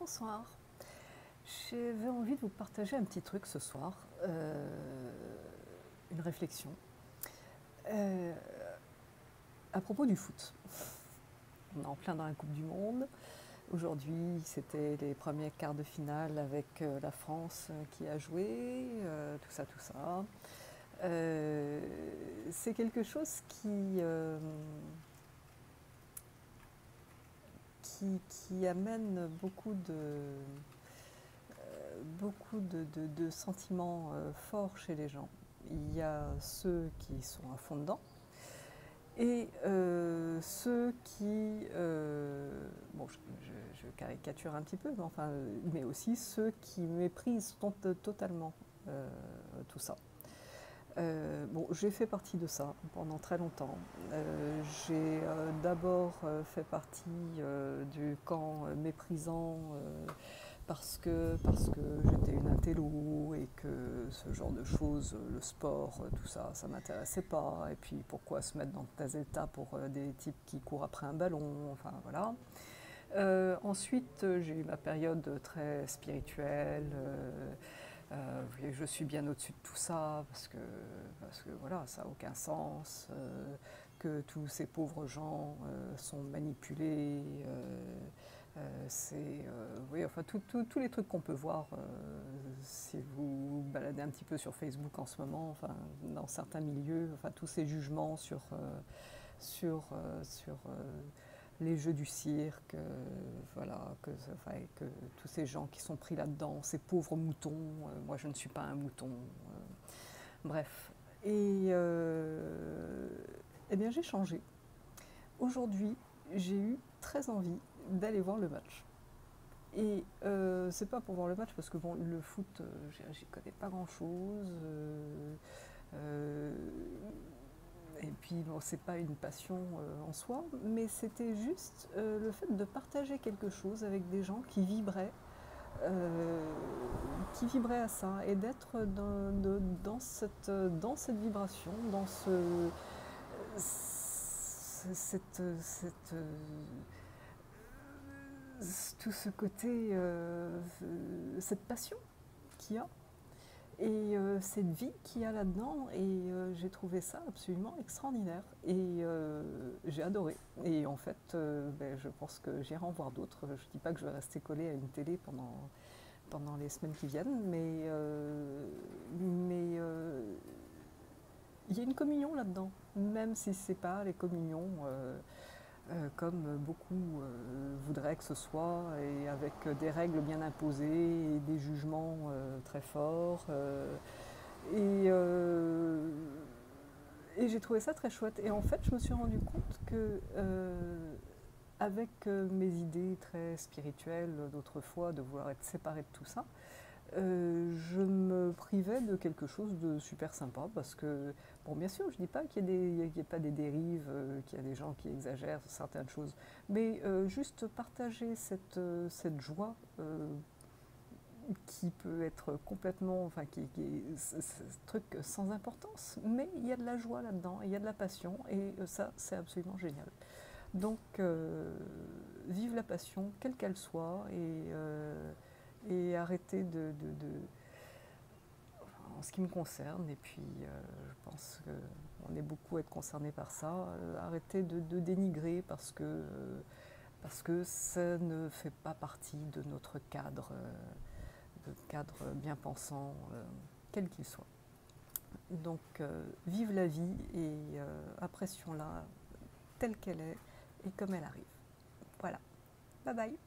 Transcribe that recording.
Bonsoir. J'avais envie de vous partager un petit truc ce soir, une réflexion euh, à propos du foot. On est en plein dans la Coupe du Monde. Aujourd'hui, c'était les premiers quarts de finale avec la France qui a joué, tout ça, tout ça. C'est quelque chose qui amène beaucoup de sentiments forts chez les gens. Il y a ceux qui sont à fond dedans et ceux qui, bon, je caricature un petit peu, mais, enfin, mais aussi ceux qui méprisent totalement tout ça. Bon, j'ai fait partie de ça pendant très longtemps. J'ai d'abord fait partie du camp méprisant parce que j'étais une intello et que ce genre de choses, le sport, tout ça, ça m'intéressait pas. Et puis pourquoi se mettre dans de tels états pour des types qui courent après un ballon, enfin voilà. Ensuite, j'ai eu ma période très spirituelle. Je suis bien au-dessus de tout ça parce que voilà, ça n'a aucun sens, que tous ces pauvres gens sont manipulés. Oui, enfin, tous les trucs qu'on peut voir si vous baladez un petit peu sur Facebook en ce moment, enfin, dans certains milieux, enfin, tous ces jugements sur les jeux du cirque, voilà, que tous ces gens qui sont pris là-dedans, ces pauvres moutons, moi je ne suis pas un mouton, bref. Eh bien j'ai changé. Aujourd'hui, j'ai eu très envie d'aller voir le match. Et c'est pas pour voir le match parce que bon, le foot, j'y connais pas grand-chose. Euh, et puis bon, c'est pas une passion en soi, mais c'était juste le fait de partager quelque chose avec des gens euh, qui vibraient à ça et d'être dans cette vibration, dans cette, tout ce côté, cette passion qu'il y a et cette vie qu'il y a là-dedans. Et j'ai trouvé ça absolument extraordinaire et j'ai adoré. Et en fait, je pense que j'irai en voir d'autres. Je ne dis pas que je vais rester collée à une télé pendant les semaines qui viennent, mais il y a une communion là-dedans, même si c'est pas les communions comme beaucoup voudraient que ce soit, et avec des règles bien imposées et des jugements très forts. Et, euh, et j'ai trouvé ça très chouette. Et en fait, je me suis rendu compte que, avec mes idées très spirituelles d'autrefois, de vouloir être séparée de tout ça, je me privais de quelque chose de super sympa parce que, bon, bien sûr, je ne dis pas qu'il y a pas des dérives, qu'il y a des gens qui exagèrent sur certaines choses, mais juste partager cette joie qui peut être complètement, enfin, qui est ce truc sans importance, mais il y a de la joie là-dedans, il y a de la passion, et ça, c'est absolument génial. Donc, vive la passion, quelle qu'elle soit, et arrêtez en ce qui me concerne, et puis je pense qu'on est beaucoup à être concernés par ça, arrêtez de dénigrer parce que ça ne fait pas partie de notre cadre bien pensant, quel qu'il soit. Donc, vive la vie et apprécions-la telle qu'elle est et comme elle arrive. Voilà. Bye bye.